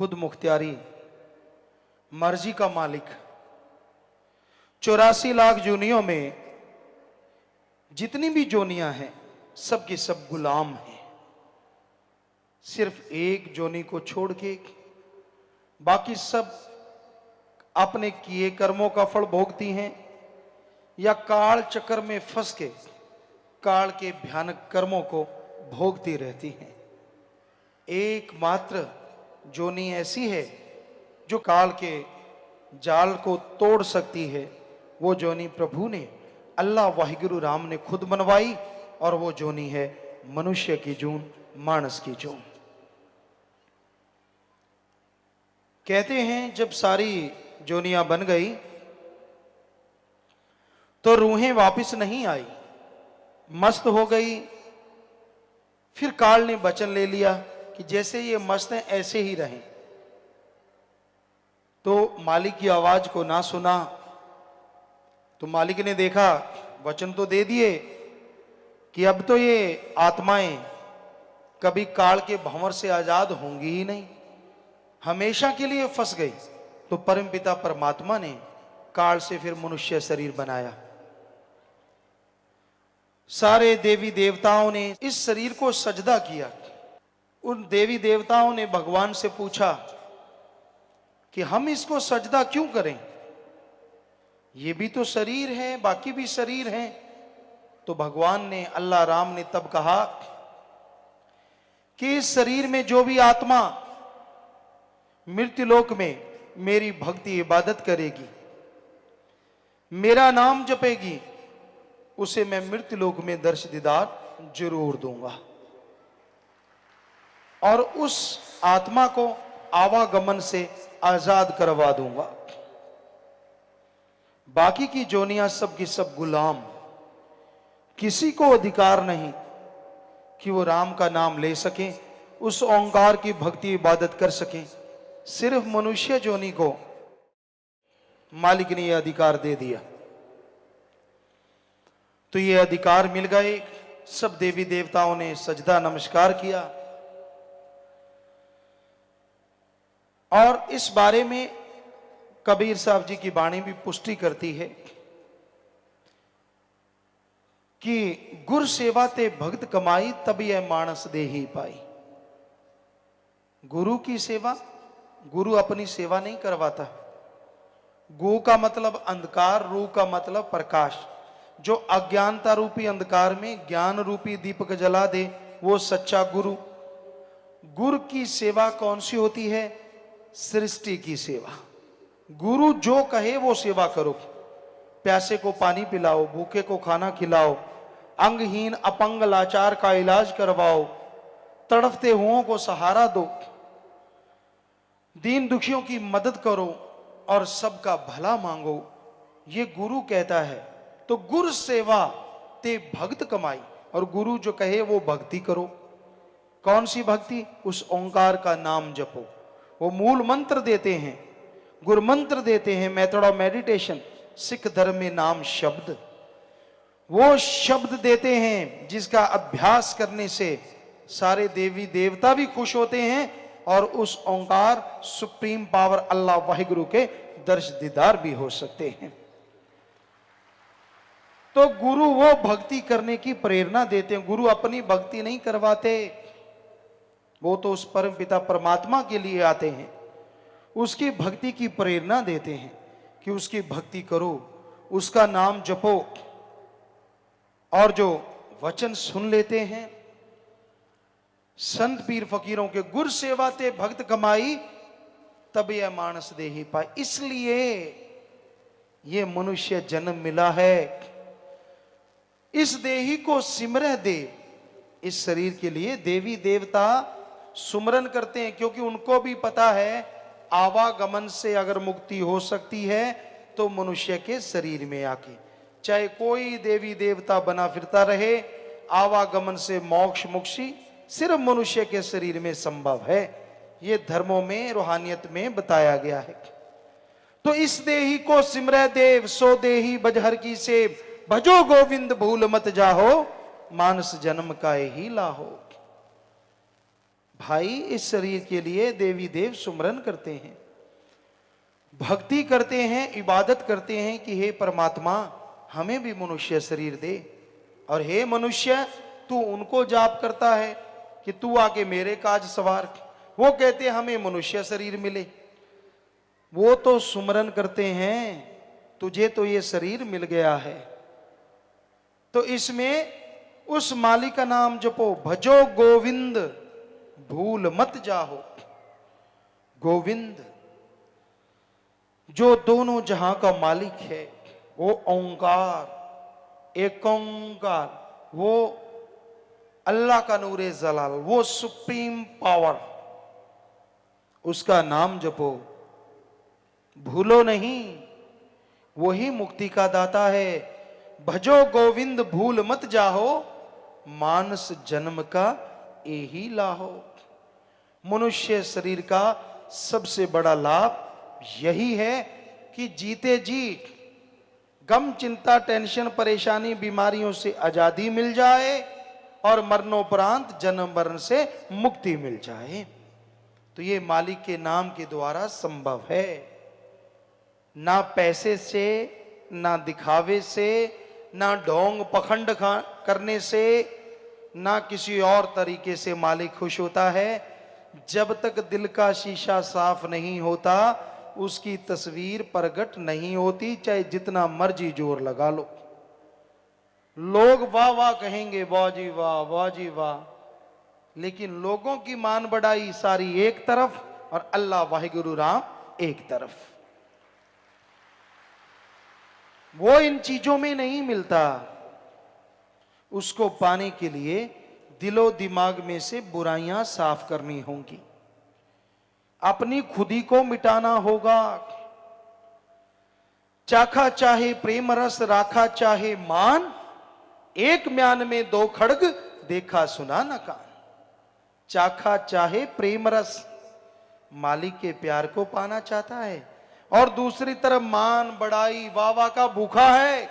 खुद मुख्तियारी, मर्जी का मालिक। 84 लाख जोनियों में जितनी भी जोनियां हैं सब की सब गुलाम हैं। सिर्फ एक जोनी को छोड़ के बाकी सब अपने किए कर्मों का फल भोगती हैं या काल चक्कर में फंस के काल के भयानक कर्मों को भोगती रहती हैं। एकमात्र जोनी ऐसी है जो काल के जाल को तोड़ सकती है। वो जोनी प्रभु ने, अल्लाह वाहिगुरु राम ने खुद बनवाई और वो जोनी है मनुष्य की जून, मानस की जून। कहते हैं जब सारी जोनियां बन गई तो रूहें वापस नहीं आई, मस्त हो गई। फिर काल ने वचन ले लिया कि जैसे ये मस्त हैं ऐसे ही रहें। तो मालिक की आवाज को ना सुना तो मालिक ने देखा, वचन तो दे दिए कि अब तो ये आत्माएं कभी काल के भंवर से आजाद होंगी ही नहीं, हमेशा के लिए फंस गई। तो परमपिता परमात्मा ने काल से फिर मनुष्य शरीर बनाया। सारे देवी देवताओं ने इस शरीर को सजदा किया। उन देवी देवताओं ने भगवान से पूछा कि हम इसको सजदा क्यों करें, ये भी तो शरीर है, बाकी भी शरीर हैं। तो भगवान ने, अल्लाह राम ने तब कहा कि इस शरीर में जो भी आत्मा मृत्युलोक में मेरी भक्ति इबादत करेगी, मेरा नाम जपेगी, उसे मैं मृत्युलोक में दर्श दीदार जरूर दूंगा और उस आत्मा को आवागमन से आजाद करवा दूंगा। बाकी की जोनियां सब की सब गुलाम, किसी को अधिकार नहीं कि वो राम का नाम ले सकें, उस ओंकार की भक्ति इबादत कर सकें। सिर्फ मनुष्य जोनी को मालिक ने यह अधिकार दे दिया। तो ये अधिकार मिल गए। सब देवी देवताओं ने सजदा नमस्कार किया और इस बारे में कबीर साहब जी की वाणी भी पुष्टि करती है कि गुर सेवा ते भक्त कमाई तभी यह मानस दे ही पाई। गुरु की सेवा, गुरु अपनी सेवा नहीं करवाता। गु का मतलब अंधकार, रू का मतलब प्रकाश। जो अज्ञानता रूपी अंधकार में ज्ञान रूपी दीपक जला दे वो सच्चा गुरु। गुरु की सेवा कौन सी होती है? सृष्टि की सेवा। गुरु जो कहे वो सेवा करो। प्यासे को पानी पिलाओ, भूखे को खाना खिलाओ, अंगहीन अपंग लाचार का इलाज करवाओ, तड़फते हुओं को सहारा दो, दीन दुखियों की मदद करो और सबका भला मांगो, ये गुरु कहता है। तो गुरु सेवा ते भक्त कमाई, और गुरु जो कहे वो भक्ति करो। कौन सी भक्ति? उस ओंकार का नाम जपो। वो मूल मंत्र देते हैं, गुरु मंत्र देते हैं, मेथड ऑफ मेडिटेशन, सिख धर्म में नाम शब्द। वो शब्द देते हैं जिसका अभ्यास करने से सारे देवी देवता भी खुश होते हैं और उस ओंकार सुप्रीम पावर अल्लाह वाहिगुरु के दर्श दीदार भी हो सकते हैं। तो गुरु वो भक्ति करने की प्रेरणा देते हैं। गुरु अपनी भक्ति नहीं करवाते, वो तो उस परम पिता परमात्मा के लिए आते हैं, उसकी भक्ति की प्रेरणा देते हैं कि उसकी भक्ति करो, उसका नाम जपो। और जो वचन सुन लेते हैं संत पीर फकीरों के, गुर सेवा ते भक्त कमाई तब यह मानस दे ही पाए। इसलिए ये मनुष्य जन्म मिला है। इस देही को सिमरह दे। इस शरीर के लिए देवी देवता सुमरन करते हैं, क्योंकि उनको भी पता है आवागमन से अगर मुक्ति हो सकती है तो मनुष्य के शरीर में आके, चाहे कोई देवी देवता बना फिरता रहे, आवागमन से मोक्ष मुक्ति सिर्फ मनुष्य के शरीर में संभव है। ये धर्मों में, रूहानियत में बताया गया है। तो इस देही को सिमरह देव, सो देही बजहर की सेव, भजो गोविंद भूल मत जाहो, मानस जन्म का ही लाहो। भाई इस शरीर के लिए देवी देव सुमरन करते हैं, भक्ति करते हैं, इबादत करते हैं कि हे परमात्मा हमें भी मनुष्य शरीर दे। और हे मनुष्य तू उनको जाप करता है कि तू आके मेरे काज सवार, वो कहते हमें मनुष्य शरीर मिले। वो तो सुमरन करते हैं, तुझे तो ये शरीर मिल गया है, तो इसमें उस मालिक का नाम जपो। भजो गोविंद भूल मत जाहो। गोविंद जो दोनों जहां का मालिक है, वो ओंकार, एक ओंकार, वो अल्लाह का नूरे जलाल, वो सुप्रीम पावर, उसका नाम जपो, भूलो नहीं, वही मुक्ति का दाता है। भजो गोविंद भूल मत जाहो, मानस जन्म का यही लाहो। मनुष्य शरीर का सबसे बड़ा लाभ यही है कि जीते जी गम चिंता टेंशन परेशानी बीमारियों से आजादी मिल जाए और मरणोपरांत जन्म मरण से मुक्ति मिल जाए। तो ये मालिक के नाम के द्वारा संभव है, ना पैसे से, ना दिखावे से, ना ढोंग पखंड करने से, ना किसी और तरीके से मालिक खुश होता है। जब तक दिल का शीशा साफ नहीं होता उसकी तस्वीर प्रकट नहीं होती, चाहे जितना मर्जी जोर लगा लो। लोग वाह वाह कहेंगे, वाह जी वाह, वाह जी वाह, लेकिन लोगों की मान बढ़ाई सारी एक तरफ और अल्लाह वाहिगुरु राम एक तरफ। वो इन चीजों में नहीं मिलता। उसको पाने के लिए दिलो दिमाग में से बुराइयां साफ करनी होंगी, अपनी खुदी को मिटाना होगा। चाखा चाहे प्रेम रस, राखा चाहे मान, एक म्यान में दो खड़ग, देखा सुना न कान। चाखा चाहे प्रेम रस, मालिक के प्यार को पाना चाहता है, और दूसरी तरफ मान बड़ाई वावा का भूखा है।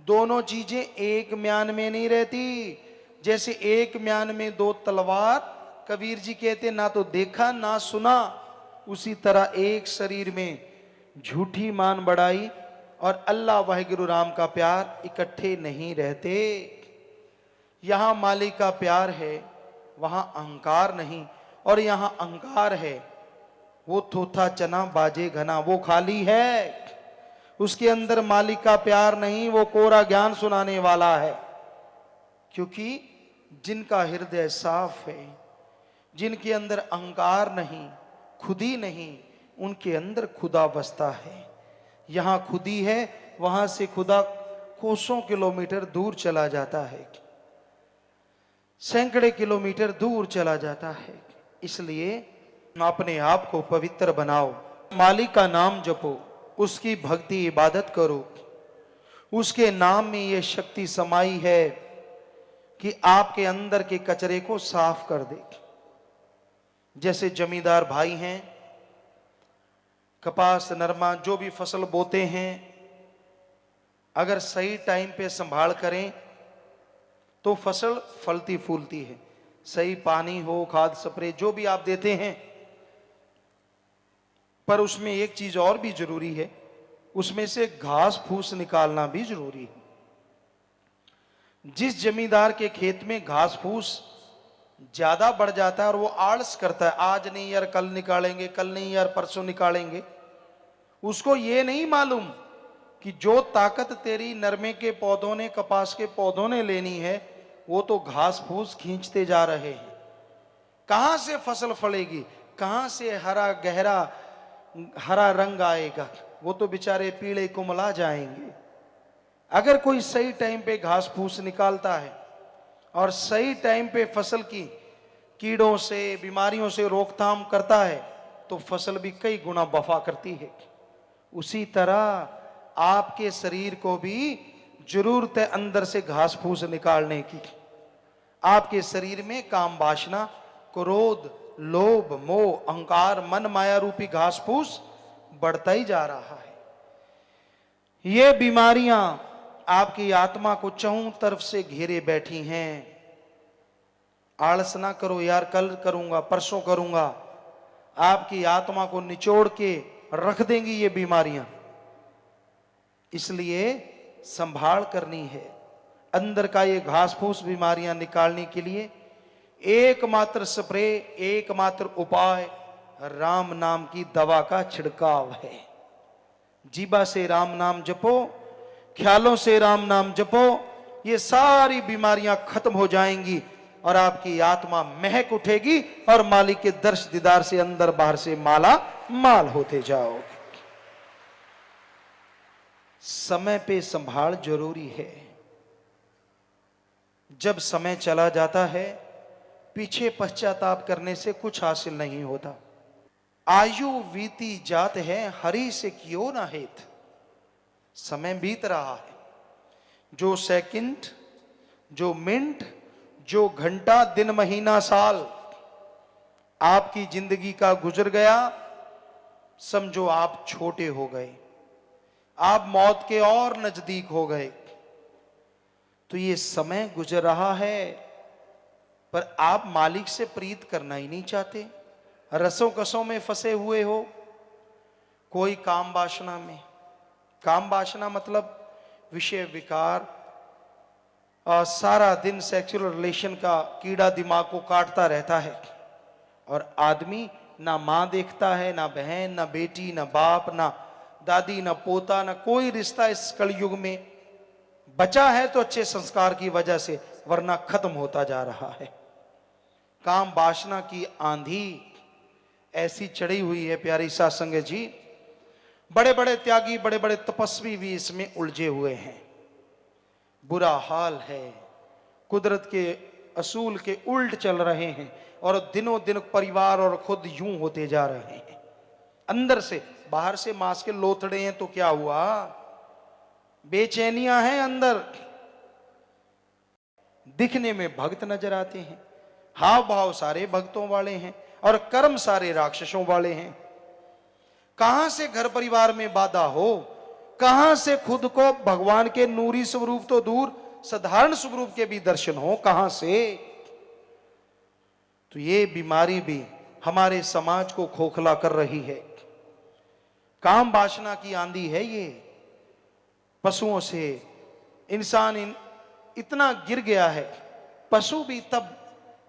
दोनों चीजें एक म्यान में नहीं रहती। जैसे एक म्यान में दो तलवार, कबीर जी कहते ना तो देखा ना सुना, उसी तरह एक शरीर में झूठी मान बढ़ाई और अल्लाह वाहिगुरु राम का प्यार इकट्ठे नहीं रहते। यहां मालिक का प्यार है, वहां अहंकार नहीं, और यहां अहंकार है वो थोथा चना बाजे घना, वो खाली है, उसके अंदर मालिक का प्यार नहीं, वो कोरा ज्ञान सुनाने वाला है। क्योंकि जिनका हृदय साफ है, जिनके अंदर अहंकार नहीं, खुदी नहीं, उनके अंदर खुदा बसता है। यहां खुदी है, वहां से खुदा कोसों किलोमीटर दूर चला जाता है, सैकड़े किलोमीटर दूर चला जाता है। इसलिए अपने आप को पवित्र बनाओ, मालिक का नाम जपो, उसकी भक्ति इबादत करो। उसके नाम में यह शक्ति समाई है कि आपके अंदर के कचरे को साफ कर दे। जैसे जमींदार भाई हैं, कपास नरमा जो भी फसल बोते हैं, अगर सही टाइम पे संभाल करें तो फसल फलती फूलती है। सही पानी हो, खाद स्प्रे जो भी आप देते हैं, पर उसमें एक चीज और भी जरूरी है, उसमें से घास फूस निकालना भी जरूरी है। जिस जमींदार के खेत में घास फूस ज्यादा बढ़ जाता है और वो आलस करता है, आज नहीं यार कल निकालेंगे, कल नहीं यार परसों निकालेंगे, उसको ये नहीं मालूम कि जो ताकत तेरी नरमे के पौधों ने, कपास के पौधों ने लेनी है, वो तो घास फूस खींचते जा रहे हैं। कहां से फसल फलेगी, कहां से हरा गहरा हरा रंग आएगा, वो तो बेचारे पीले कुमला जाएंगे। अगर कोई सही टाइम पे घास फूस निकालता है और सही टाइम पे फसल की कीड़ों से, बीमारियों से रोकथाम करता है, तो फसल भी कई गुना वफा करती है। उसी तरह आपके शरीर को भी जरूरत है अंदर से घास फूस निकालने की। आपके शरीर में काम वासना, क्रोध, लोभ, मोह, अहंकार, मन माया रूपी घास फूस बढ़ता ही जा रहा है। ये बीमारियां आपकी आत्मा को चारों तरफ से घेरे बैठी हैं। आलस ना करो यार, कल करूंगा, परसों करूंगा। आपकी आत्मा को निचोड़ के रख देंगी ये बीमारियां। इसलिए संभाल करनी है। अंदर का ये घास फूस बीमारियां निकालने के लिए एकमात्र स्प्रे, एकमात्र उपाय राम नाम की दवा का छिड़काव है। जीभा से राम नाम जपो, ख्यालों से राम नाम जपो, ये सारी बीमारियां खत्म हो जाएंगी और आपकी आत्मा महक उठेगी और मालिक के दर्श दीदार से अंदर बाहर से माला माल होते जाओगे। समय पे संभाल जरूरी है। जब समय चला जाता है, पीछे पश्चाताप करने से कुछ हासिल नहीं होता। आयु बीती जात है, हरि से क्यों ना हेत। समय बीत रहा है, जो सेकंड, जो मिनट, जो घंटा, दिन, महीना, साल आपकी जिंदगी का गुजर गया, समझो आप छोटे हो गए, आप मौत के और नजदीक हो गए। तो ये समय गुजर रहा है, पर आप मालिक से प्रीत करना ही नहीं चाहते। रसों कसों में फंसे हुए हो, कोई काम वासना में। काम वासना मतलब विषय विकार, सारा दिन सेक्सुअल रिलेशन का कीड़ा दिमाग को काटता रहता है। और आदमी ना मां देखता है, ना बहन, ना बेटी, ना बाप, ना दादी, ना पोता, ना कोई रिश्ता इस कलयुग में बचा है तो अच्छे संस्कार की वजह से, वरना खत्म होता जा रहा है। काम वासना की आंधी ऐसी चढ़ी हुई है प्यारी साध संगत जी, बड़े बड़े त्यागी, बड़े बड़े तपस्वी भी इसमें उलझे हुए हैं। बुरा हाल है, कुदरत के असूल के उल्ट चल रहे हैं और दिनों दिन परिवार और खुद यूं होते जा रहे हैं। अंदर से, बाहर से मांस के लोथड़े हैं तो क्या हुआ, बेचैनियां हैं अंदर। दिखने में भक्त नजर आते हैं, हाव भाव सारे भक्तों वाले हैं और कर्म सारे राक्षसों वाले हैं। कहां से घर परिवार में बाधा हो, कहां से खुद को भगवान के नूरी स्वरूप तो दूर, साधारण स्वरूप के भी दर्शन हो, कहां से। तो ये बीमारी भी हमारे समाज को खोखला कर रही है। काम वासना की आंधी है ये। पशुओं से इंसान इतना गिर गया है। पशु भी तब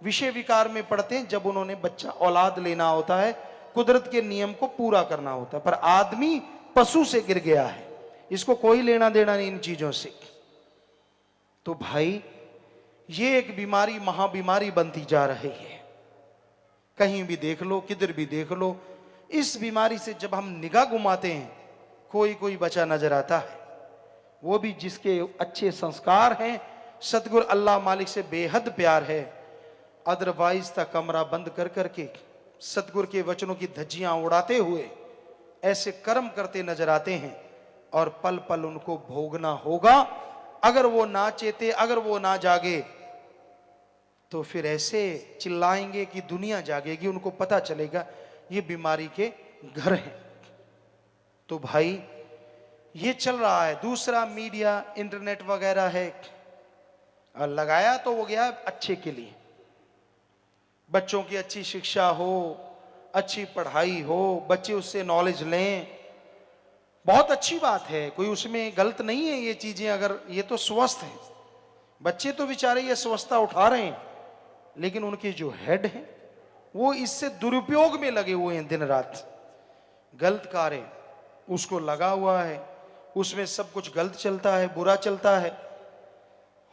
विषय विकार में पड़ते हैं जब उन्होंने बच्चा औलाद लेना होता है, कुदरत के नियम को पूरा करना होता है। पर आदमी पशु से गिर गया है, इसको कोई लेना देना नहीं इन चीजों से। तो भाई ये एक बीमारी, महाबीमारी बनती जा रही है। कहीं भी देख लो, किधर भी देख लो, इस बीमारी से जब हम निगाह घुमाते हैं, कोई कोई बचा नजर आता है। वो भी जिसके अच्छे संस्कार हैं, सतगुरु अल्लाह मालिक से बेहद प्यार है। अदरवाइज तक कमरा बंद कर करके सतगुरु के वचनों की धज्जियां उड़ाते हुए ऐसे कर्म करते नजर आते हैं और पल पल उनको भोगना होगा। अगर वो ना चेते, अगर वो ना जागे तो फिर ऐसे चिल्लाएंगे कि दुनिया जागेगी, उनको पता चलेगा ये बीमारी के घर हैं। तो भाई ये चल रहा है। दूसरा मीडिया, इंटरनेट वगैरह है, और लगाया तो वो गया अच्छे के लिए, बच्चों की अच्छी शिक्षा हो, अच्छी पढ़ाई हो, बच्चे उससे नॉलेज लें, बहुत अच्छी बात है, कोई उसमें गलत नहीं है ये चीजें। अगर ये तो स्वस्थ है, बच्चे तो बेचारे ये स्वस्थता उठा रहे हैं, लेकिन उनके जो हेड हैं वो इससे दुरुपयोग में लगे हुए हैं। दिन रात गलत कार्य उसको लगा हुआ है, उसमें सब कुछ गलत चलता है, बुरा चलता है,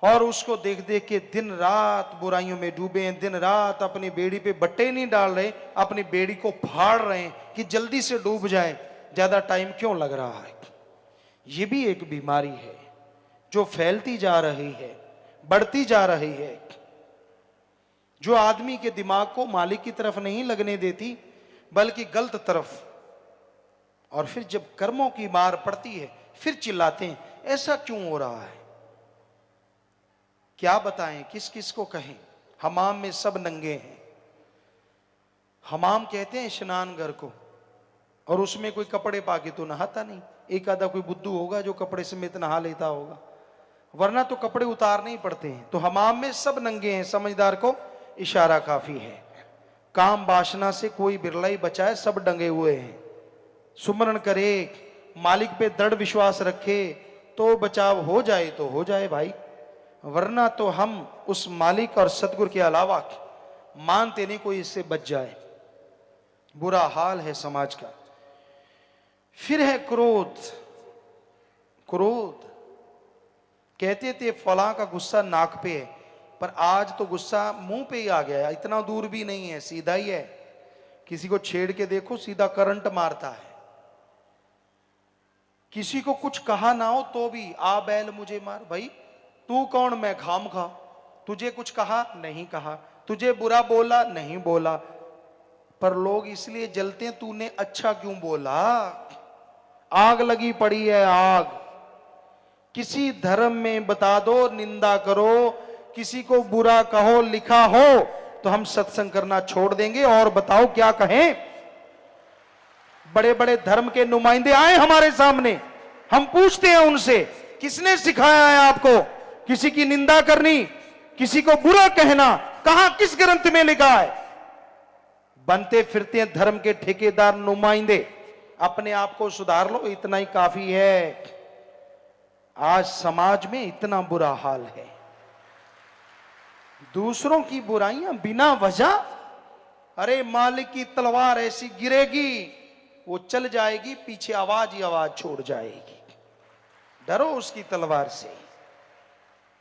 और उसको देख देख के दिन रात बुराइयों में डूबे हैं। दिन रात अपनी बेड़ी पे बट्टे नहीं डाल रहे, अपनी बेड़ी को फाड़ रहे हैं कि जल्दी से डूब जाए, ज्यादा टाइम क्यों लग रहा है। ये भी एक बीमारी है जो फैलती जा रही है, बढ़ती जा रही है, जो आदमी के दिमाग को मालिक की तरफ नहीं लगने देती बल्कि गलत तरफ। और फिर जब कर्मों की मार पड़ती है फिर चिल्लाते हैं ऐसा क्यों हो रहा है। क्या बताएं, किस किस को कहें। हमाम में सब नंगे हैं। हमाम कहते हैं स्नान घर को, और उसमें कोई कपड़े पाके तो नहाता नहीं। एक आधा कोई बुद्धू होगा जो कपड़े समेत नहा लेता होगा, वरना तो कपड़े उतारने ही पड़ते हैं। तो हमाम में सब नंगे हैं, समझदार को इशारा काफी है। काम वासना से कोई बिरला ही बचा है, सब डंगे हुए हैं। सुमरण करे, मालिक पे दृढ़ विश्वास रखे तो बचाव हो जाए तो हो जाए भाई, वरना तो हम उस मालिक और सतगुरु के अलावा मानते नहीं कोई इससे बच जाए। बुरा हाल है समाज का। फिर है क्रोध। क्रोध कहते थे फलां का गुस्सा नाक पे है, पर आज तो गुस्सा मुंह पे ही आ गया है। इतना दूर भी नहीं है, सीधा ही है। किसी को छेड़ के देखो, सीधा करंट मारता है। किसी को कुछ कहा ना हो तो भी आ बैल मुझे मार। भाई तू कौन, मैं खाम खा? तुझे कुछ कहा नहीं कहा, तुझे बुरा बोला नहीं बोला, पर लोग इसलिए जलते हैं तूने अच्छा क्यों बोला। आग लगी पड़ी है, आग। किसी धर्म में बता दो निंदा करो, किसी को बुरा कहो लिखा हो तो हम सत्संग करना छोड़ देंगे। और बताओ क्या कहें? बड़े बड़े धर्म के नुमाइंदे आए हमारे सामने, हम पूछते हैं उनसे किसने सिखाया है आपको किसी की निंदा करनी, किसी को बुरा कहना? कहां, किस ग्रंथ में लिखा है? बनते फिरते हैं धर्म के ठेकेदार नुमाइंदे। अपने आप को सुधार लो, इतना ही काफी है। आज समाज में इतना बुरा हाल है, दूसरों की बुराइयां बिना वजह। अरे मालिक की तलवार ऐसी गिरेगी, वो चल जाएगी, पीछे आवाज ही आवाज छोड़ जाएगी। डरो उसकी तलवार से।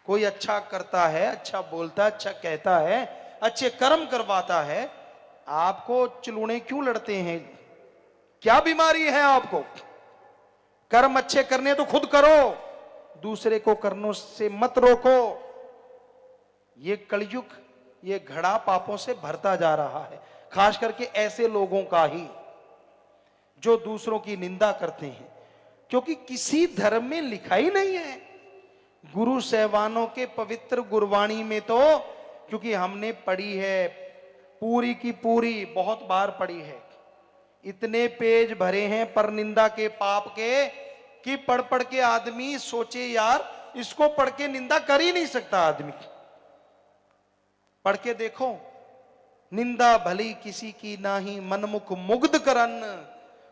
कोई अच्छा करता है, अच्छा बोलता है, अच्छा कहता है, अच्छे कर्म करवाता है, आपको चिलूने क्यों लड़ते हैं? क्या बीमारी है आपको? कर्म अच्छे करने तो खुद करो, दूसरे को करने से मत रोको। ये कलयुग, ये घड़ा पापों से भरता जा रहा है, खास करके ऐसे लोगों का ही जो दूसरों की निंदा करते हैं। क्योंकि किसी धर्म में लिखा ही नहीं है। गुरु सहवानों के पवित्र गुरबाणी में तो, क्योंकि हमने पढ़ी है पूरी की पूरी, बहुत बार पढ़ी है, इतने पेज भरे हैं पर निंदा के पाप के कि पढ़ पढ़ के आदमी सोचे यार इसको पढ़ के निंदा कर ही नहीं सकता आदमी। पढ़ के देखो, निंदा भली किसी की नाही, मनमुख मुग्ध करन,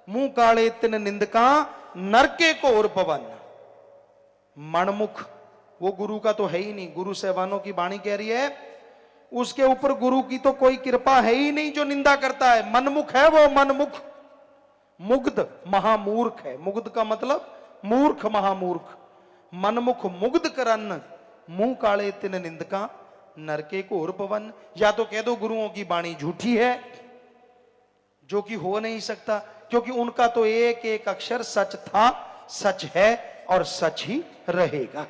मुंह काले तिन निंदका, नरके को और पवन। मनमुख वो गुरु का तो है ही नहीं। गुरु सहबानों की वाणी कह रही है उसके ऊपर गुरु की तो कोई कृपा है ही नहीं जो निंदा करता है। मनमुख है वो, मनमुख। मुग्ध महामूर्ख है। मुग्ध का मतलब मूर्ख, महामूर्ख। मनमुख मुग्ध करन, मुंह काले तिन निंदका, नरके को और पवन। या तो कह दो गुरुओं की वाणी झूठी है, जो कि हो नहीं सकता, क्योंकि उनका तो एक एक अक्षर सच था, सच है और सच ही रहेगा।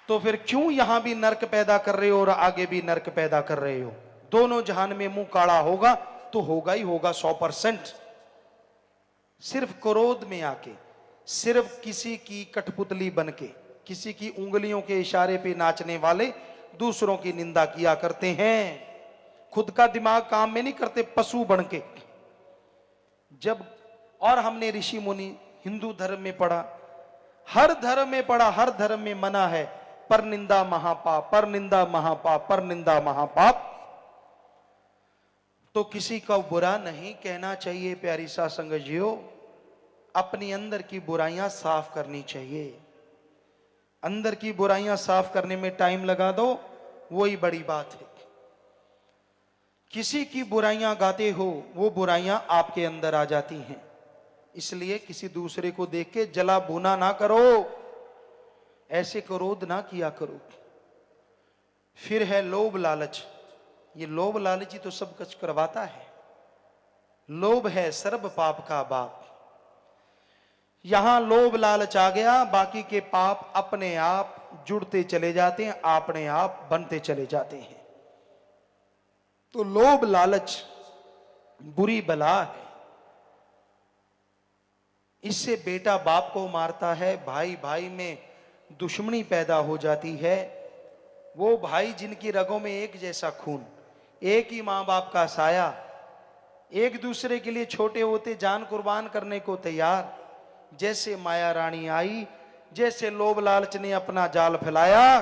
तो फिर क्यों यहां भी नरक पैदा कर रहे हो और आगे भी नरक पैदा कर रहे हो? दोनों जहान में मुंह काला होगा तो होगा ही होगा 100%। सिर्फ क्रोध में आके, सिर्फ किसी की कठपुतली बनके, किसी की उंगलियों के इशारे पे नाचने वाले दूसरों की निंदा किया करते हैं। खुद का दिमाग काम में नहीं करते, पशु बनके। जब और हमने ऋषि मुनि हिंदू धर्म में पढ़ा, हर धर्म में पढ़ा, हर धर्म में मना है पर निंदा महापाप, पर निंदा महापाप, पर निंदा महापाप। तो किसी का बुरा नहीं कहना चाहिए प्यारी साध संगत जियो। अपनी अंदर की बुराइयां साफ करनी चाहिए। अंदर की बुराइयां साफ करने में टाइम लगा दो, वही बड़ी बात है। किसी की बुराइयां गाते हो, वो बुराइयां आपके अंदर आ जाती हैं। इसलिए किसी दूसरे को देख के जला भुना ना करो, ऐसे क्रोध ना किया करो। फिर है लोभ लालच। ये लोभ लालच ही तो सब कुछ करवाता है। लोभ है सर्व पाप का बाप। यहां लोभ लालच आ गया, बाकी के पाप अपने आप जुड़ते चले जाते हैं, अपने आप बनते चले जाते हैं। तो लोभ लालच बुरी बला है। इससे बेटा बाप को मारता है, भाई भाई में दुश्मनी पैदा हो जाती है। वो भाई जिनकी रगों में एक जैसा खून, एक ही मां बाप का साया, एक दूसरे के लिए छोटे होते जान कुर्बान करने को तैयार। जैसे माया रानी आई, जैसे लोभ लालच ने अपना जाल फैलाया,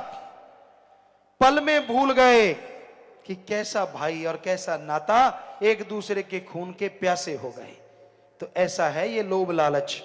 पल में भूल गए कि कैसा भाई और कैसा नाता, एक दूसरे के खून के प्यासे हो गए। तो ऐसा है ये लोभ लालच।